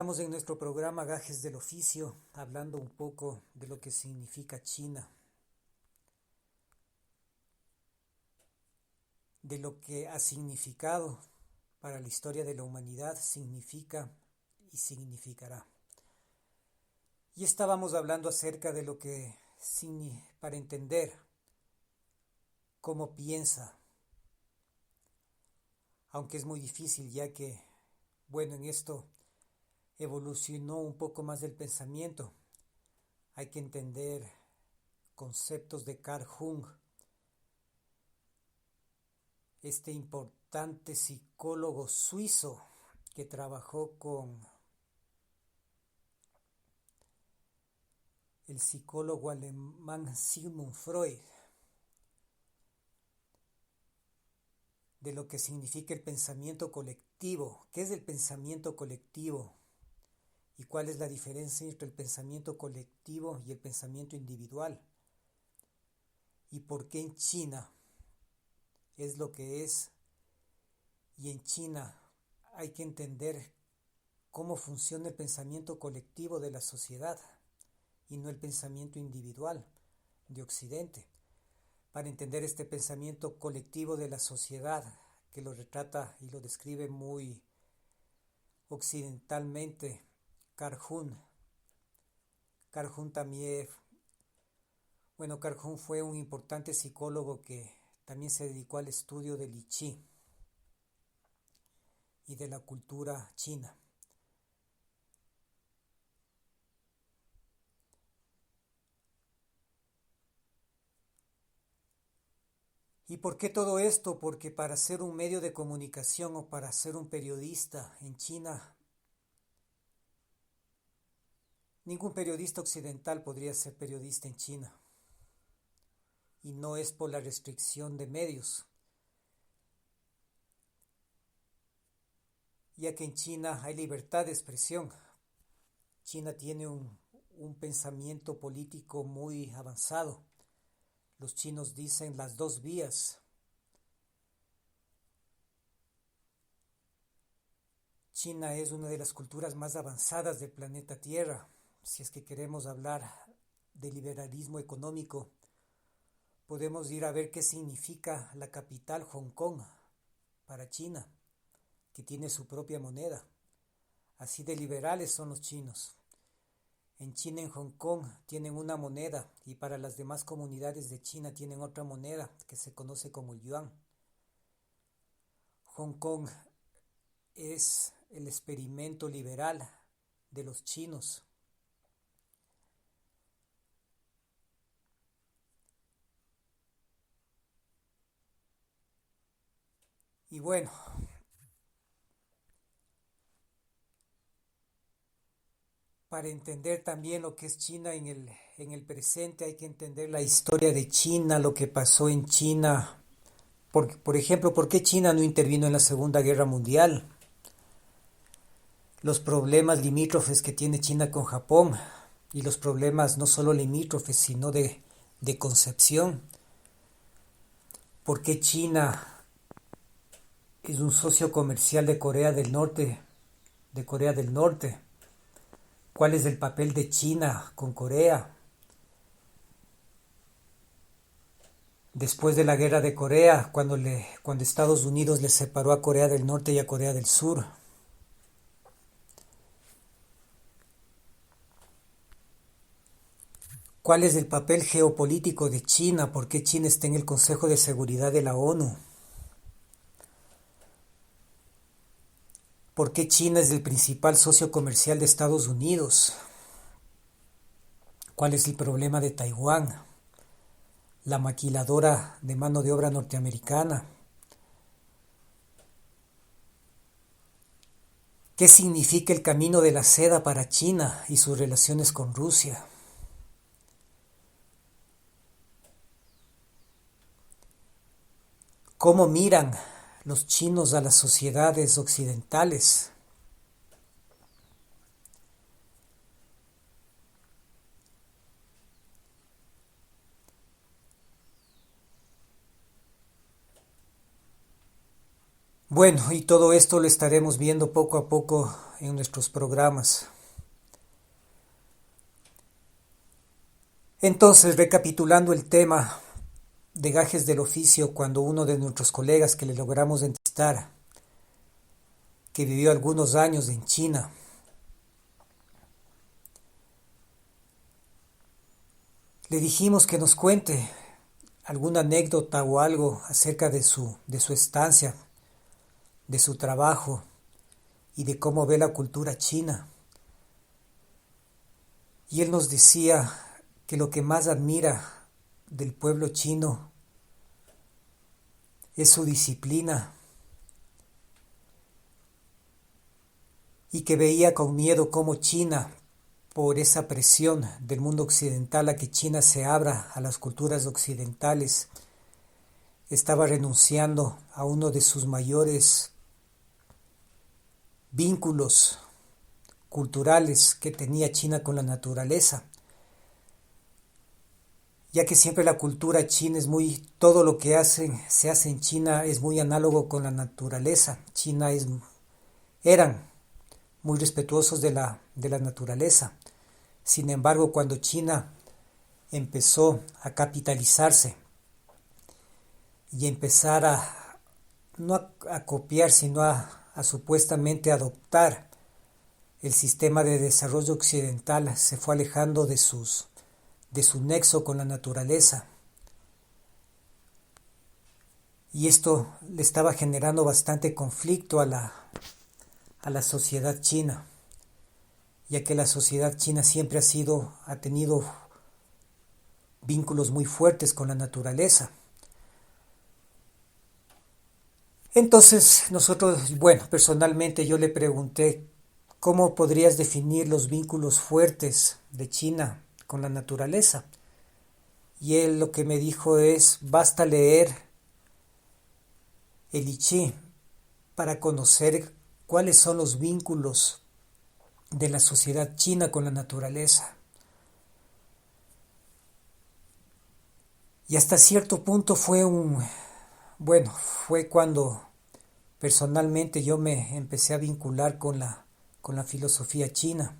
Estamos en nuestro programa Gajes del Oficio, hablando un poco de lo que significa China, de lo que ha significado para la historia de la humanidad, significa y significará. Y estábamos hablando acerca de lo que, para entender cómo piensa, aunque es muy difícil ya que, bueno, en esto evolucionó un poco más del pensamiento. Hay que entender conceptos de Carl Jung, este importante psicólogo suizo que trabajó con el psicólogo alemán Sigmund Freud, de lo que significa el pensamiento colectivo. ¿Qué es el pensamiento colectivo? ¿Y cuál es la diferencia entre el pensamiento colectivo y el pensamiento individual? ¿Y por qué en China es lo que es? Y en China hay que entender cómo funciona el pensamiento colectivo de la sociedad y no el pensamiento individual de Occidente. Para entender este pensamiento colectivo de la sociedad, que lo retrata y lo describe muy occidentalmente Carl Jung. Carl Jung también, bueno, Carl Jung fue un importante psicólogo que también se dedicó al estudio del I Ching y de la cultura china. ¿Y por qué todo esto? Porque para ser un medio de comunicación o para ser un periodista en China, ningún periodista occidental podría ser periodista en China. Y no es por la restricción de medios, ya que en China hay libertad de expresión. China tiene un pensamiento político muy avanzado. Los chinos dicen las dos vías. China es una de las culturas más avanzadas del planeta Tierra. Si es que queremos hablar de liberalismo económico, podemos ir a ver qué significa la capital Hong Kong para China, que tiene su propia moneda. Así de liberales son los chinos. En China, en Hong Kong, tienen una moneda y para las demás comunidades de China tienen otra moneda que se conoce como el yuan. Hong Kong es el experimento liberal de los chinos. Y bueno, para entender también lo que es China en el presente hay que entender la historia de China, lo que pasó en China. Por ejemplo, ¿por qué China no intervino en la Segunda Guerra Mundial? Los problemas limítrofes que tiene China con Japón y los problemas no solo limítrofes, sino de concepción. ¿Por qué China es un socio comercial de Corea del Norte? De Corea del Norte. ¿Cuál es el papel de China con Corea? Después de la guerra de Corea, cuando Estados Unidos le separó a Corea del Norte y a Corea del Sur. ¿Cuál es el papel geopolítico de China? ¿Por qué China está en el Consejo de Seguridad de la ONU? ¿Por qué China es el principal socio comercial de Estados Unidos? ¿Cuál es el problema de Taiwán? La maquiladora de mano de obra norteamericana. ¿Qué significa el camino de la seda para China y sus relaciones con Rusia? ¿Cómo miran los chinos a las sociedades occidentales? Bueno, y todo esto lo estaremos viendo poco a poco en nuestros programas. Entonces, recapitulando el tema de gajes del oficio, cuando uno de nuestros colegas que le logramos entrevistar, que vivió algunos años en China, le dijimos que nos cuente alguna anécdota o algo acerca de su estancia, de su trabajo y de cómo ve la cultura china. Y él nos decía que lo que más admira del pueblo chino es su disciplina y que veía con miedo cómo China, por esa presión del mundo occidental a que China se abra a las culturas occidentales, estaba renunciando a uno de sus mayores vínculos culturales que tenía China con la naturaleza, ya que siempre la cultura china es todo lo que se hace en China es muy análogo con la naturaleza. Eran muy respetuosos de la naturaleza. Sin embargo, cuando China empezó a capitalizarse y empezar no a copiar, sino a supuestamente adoptar el sistema de desarrollo occidental, se fue alejando de su nexo con la naturaleza. Y esto le estaba generando bastante conflicto a la sociedad china, ya que la sociedad china siempre ha tenido vínculos muy fuertes con la naturaleza. Entonces personalmente yo le pregunté, ¿cómo podrías definir los vínculos fuertes de China con la naturaleza? Y él lo que me dijo es, basta leer el I Ching para conocer cuáles son los vínculos de la sociedad china con la naturaleza. Y hasta cierto punto fue cuando personalmente yo me empecé a vincular con la filosofía china.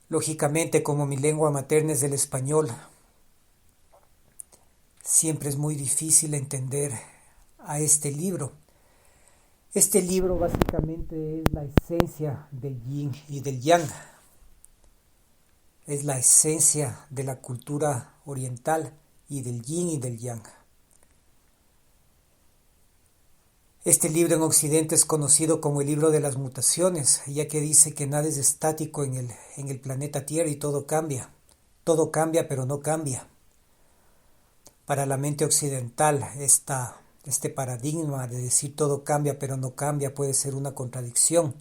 Lógicamente, como mi lengua materna es el español, siempre es muy difícil entender a este libro. Este libro básicamente es la esencia del yin y del yang. Es la esencia de la cultura oriental y del yin y del yang. Este libro en Occidente es conocido como el libro de las mutaciones, ya que dice que nada es estático en el planeta Tierra y todo cambia. Todo cambia pero no cambia. Para la mente occidental, este paradigma de decir todo cambia pero no cambia puede ser una contradicción.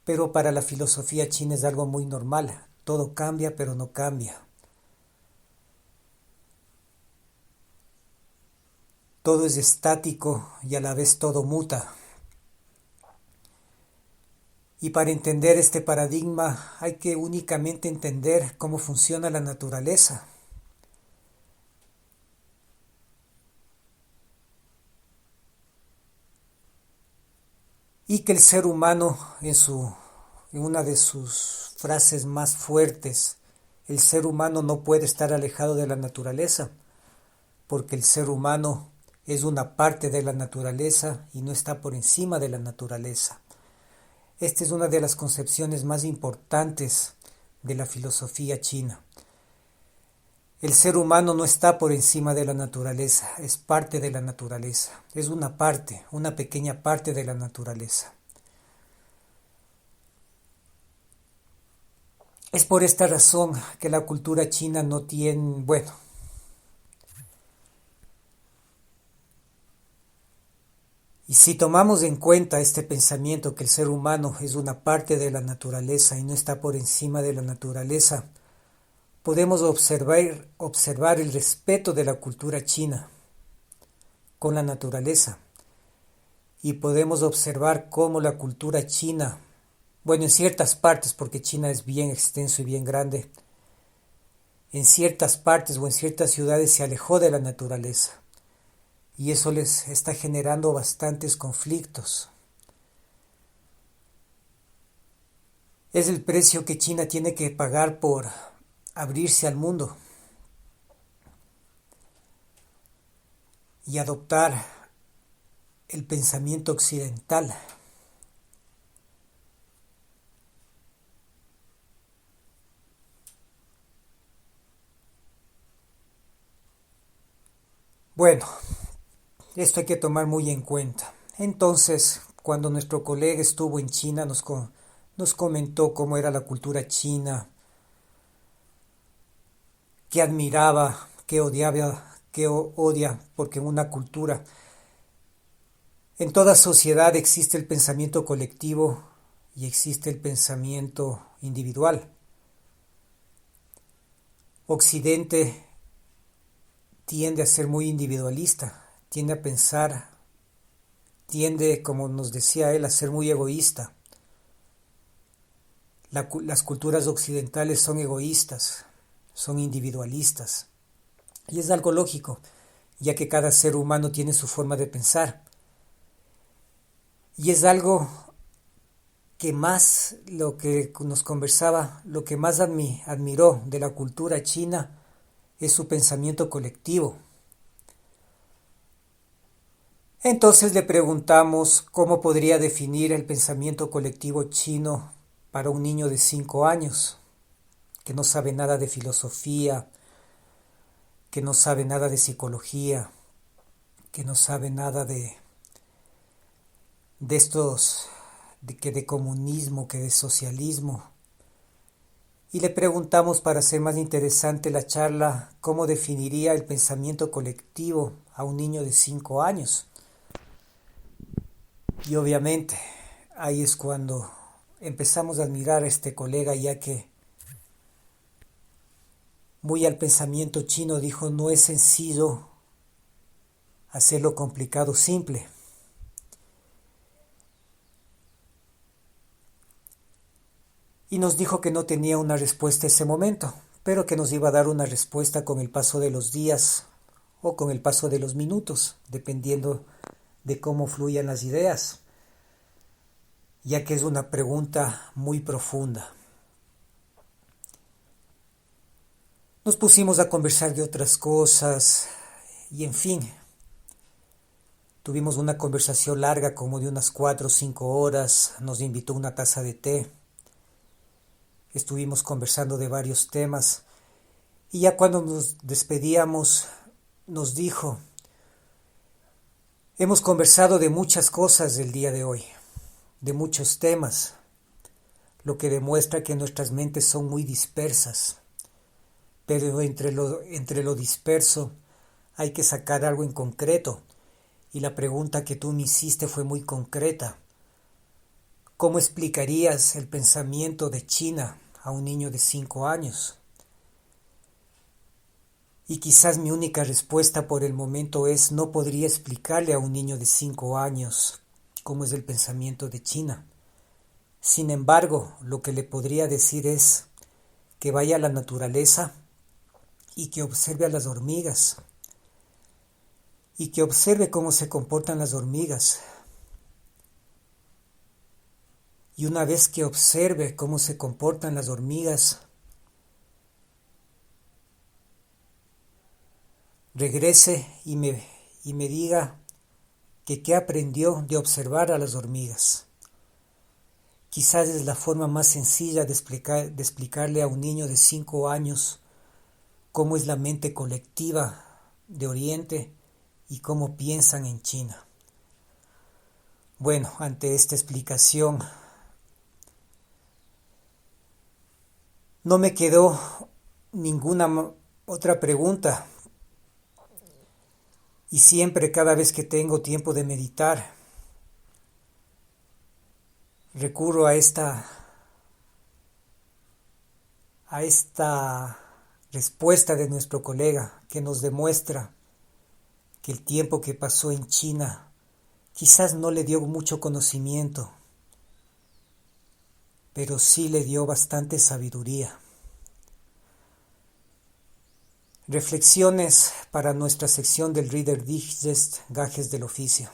Pero para la filosofía china es algo muy normal. Todo cambia pero no cambia. Todo es estático y a la vez todo muta. Y para entender este paradigma hay que únicamente entender cómo funciona la naturaleza. Y que el ser humano, en una de sus frases más fuertes, el ser humano no puede estar alejado de la naturaleza, porque el ser humano es una parte de la naturaleza y no está por encima de la naturaleza. Esta es una de las concepciones más importantes de la filosofía china. El ser humano no está por encima de la naturaleza, es parte de la naturaleza, es una pequeña parte de la naturaleza. Es por esta razón que la cultura china no tiene, y si tomamos en cuenta este pensamiento que el ser humano es una parte de la naturaleza y no está por encima de la naturaleza, podemos observar el respeto de la cultura china con la naturaleza y podemos observar cómo la cultura china, en ciertas partes, porque China es bien extenso y bien grande, en ciertas partes o en ciertas ciudades se alejó de la naturaleza y eso les está generando bastantes conflictos. Es el precio que China tiene que pagar por abrirse al mundo y adoptar el pensamiento occidental. Bueno, esto hay que tomar muy en cuenta. Entonces, cuando nuestro colega estuvo en China, nos comentó cómo era la cultura china, qué admiraba, qué odiaba, qué odia, porque en una cultura, en toda sociedad existe el pensamiento colectivo y existe el pensamiento individual. Occidente tiende a ser muy individualista, tiende a pensar, tiende, como nos decía él, a ser muy egoísta. Las culturas occidentales son egoístas, son individualistas. Y es algo lógico, ya que cada ser humano tiene su forma de pensar. Y es algo que más, lo que nos conversaba, lo que más admiró de la cultura china es su pensamiento colectivo. Entonces le preguntamos cómo podría definir el pensamiento colectivo chino para un niño de 5 años, que no sabe nada de filosofía, que no sabe nada de psicología, que no sabe nada de estos, de comunismo, que de socialismo. Y le preguntamos, para hacer más interesante la charla, cómo definiría el pensamiento colectivo a un niño de 5 años. Y obviamente ahí es cuando empezamos a admirar a este colega, ya que muy al pensamiento chino dijo: no es sencillo hacer lo complicado simple. Y nos dijo que no tenía una respuesta en ese momento, pero que nos iba a dar una respuesta con el paso de los días o con el paso de los minutos, dependiendo de cómo fluyan las ideas, ya que es una pregunta muy profunda. Nos pusimos a conversar de otras cosas y en fin, tuvimos una conversación larga como de unas 4 o 5 horas, nos invitó una taza de té, estuvimos conversando de varios temas y ya cuando nos despedíamos nos dijo: hemos conversado de muchas cosas del día de hoy, de muchos temas, lo que demuestra que nuestras mentes son muy dispersas, pero entre lo disperso hay que sacar algo en concreto. Y la pregunta que tú me hiciste fue muy concreta. ¿Cómo explicarías el pensamiento de China a un niño de 5 años? Y quizás mi única respuesta por el momento es: no podría explicarle a un niño de 5 años cómo es el pensamiento de China. Sin embargo, lo que le podría decir es que vaya a la naturaleza y que observe a las hormigas. Y que observe cómo se comportan las hormigas. Y una vez que observe cómo se comportan las hormigas, regrese y me diga que qué aprendió de observar a las hormigas. Quizás es la forma más sencilla de explicarle a un niño de 5 años cómo es la mente colectiva de Oriente y cómo piensan en China. Bueno, ante esta explicación no me quedó ninguna otra pregunta. Y siempre, cada vez que tengo tiempo de meditar, recurro a esta respuesta de nuestro colega, que nos demuestra que el tiempo que pasó en China quizás no le dio mucho conocimiento, pero sí le dio bastante sabiduría. Reflexiones para nuestra sección del Reader Digest, Gajes del Oficio.